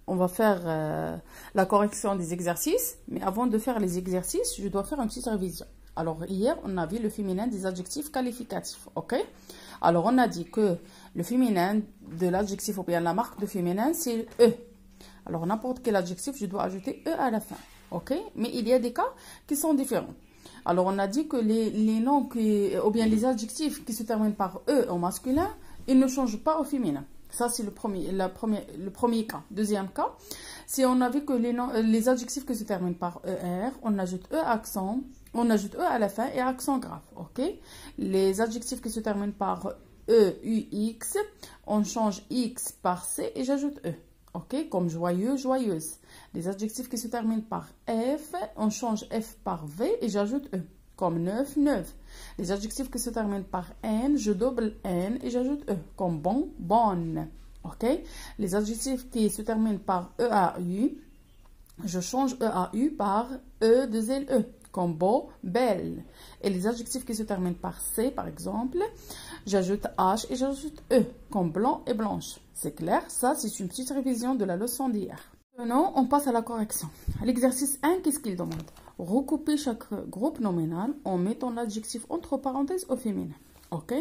on va faire la correction des exercices. Mais avant de faire les exercices, je dois faire une petite révision. Alors, hier, on a vu le féminin des adjectifs qualificatifs, ok? Alors, on a dit que le féminin de l'adjectif ou bien la marque de féminin, c'est E. Alors, n'importe quel adjectif, je dois ajouter E à la fin, ok? Mais il y a des cas qui sont différents. Alors, on a dit que les noms ou bien les adjectifs qui se terminent par E au masculin, ils ne changent pas au féminin. Ça, c'est le premier cas. Deuxième cas, si on a vu que les adjectifs qui se terminent par ER, on ajoute E accent, on ajoute E à la fin et accent grave, ok? Les adjectifs qui se terminent par E, UX, on change X par C et j'ajoute E, ok? Comme joyeux, joyeuse. Les adjectifs qui se terminent par F, on change F par V et j'ajoute E. Comme neuf, neuf. Les adjectifs qui se terminent par N, je double N et j'ajoute E. Comme bon, bonne. Ok? Les adjectifs qui se terminent par EAU, je change EAU par E2LE. Comme beau, belle. Et les adjectifs qui se terminent par C, par exemple, j'ajoute H et j'ajoute E. Comme blanc et blanche. C'est clair? Ça, c'est une petite révision de la leçon d'hier. Maintenant, on passe à la correction. À l'exercice 1, qu'est-ce qu'il demande? Recouper chaque groupe nominal en mettant l'adjectif entre parenthèses au féminin. Ok?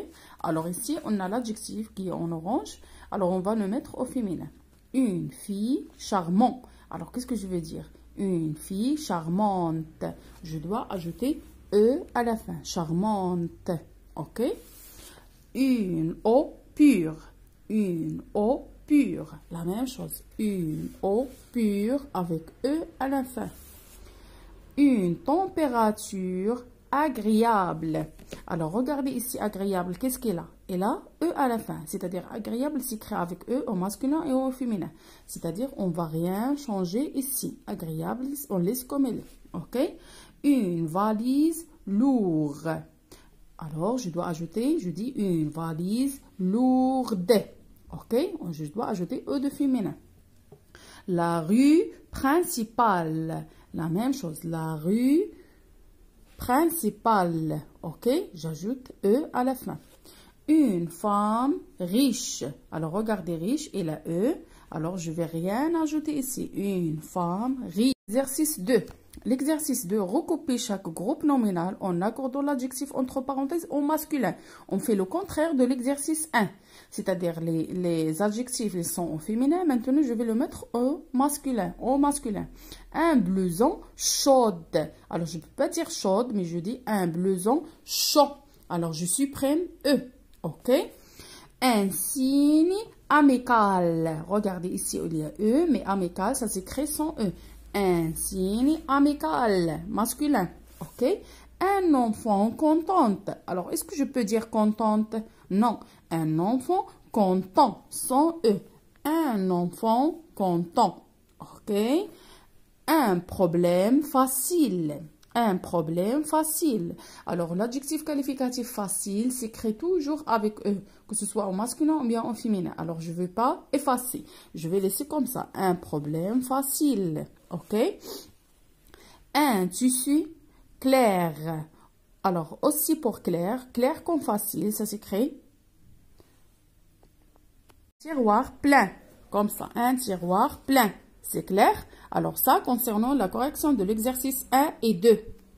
Alors ici, on a l'adjectif qui est en orange. Alors, on va le mettre au féminin. Une fille charmante. Alors, qu'est-ce que je veux dire? Une fille charmante. Je dois ajouter E à la fin. Charmante. Ok? Une eau pure. Une eau pure. La même chose. Une eau pure avec E à la fin. Une température agréable. Alors, regardez ici, agréable, qu'est-ce qu'il a? Il a E à la fin, c'est-à-dire agréable s'écrit avec E au masculin et au féminin. C'est-à-dire, on ne va rien changer ici. Agréable, on laisse comme elle est. OK? Une valise lourde. Alors, je dois ajouter, je dis une valise lourde. OK? Je dois ajouter E de féminin. La rue principale. La même chose, la rue principale. Ok, j'ajoute E à la fin. Une femme riche. Alors, regardez, riche et la E. Alors, je ne vais rien ajouter ici. Une femme riche. Exercice 2. L'exercice 2, recouper chaque groupe nominal en accordant l'adjectif entre parenthèses au masculin. On fait le contraire de l'exercice 1. C'est-à-dire les adjectifs ils sont au féminin. Maintenant, je vais le mettre au masculin. Un blouson chaude. Alors, je ne peux pas dire chaude, mais je dis un blouson chaud. Alors, je supprime E. OK? Un signe amical. Regardez ici, il y a E, mais amical, ça s'écrit sans E. Un signe amical, masculin. OK? Un enfant contente. Alors, est-ce que je peux dire contente? Non. Un enfant content, sans E. Un enfant content. OK? Un problème facile. Un problème facile. Alors, l'adjectif qualificatif facile s'écrit toujours avec E, que ce soit au masculin ou bien au féminin. Alors, je ne vais pas effacer. Je vais laisser comme ça. Un problème facile. OK? Un tissu clair. Alors, aussi pour clair, clair comme facile, ça s'écrit tiroir plein. Comme ça, un tiroir plein. C'est clair? Alors ça, concernant la correction de l'exercice 1 et 2.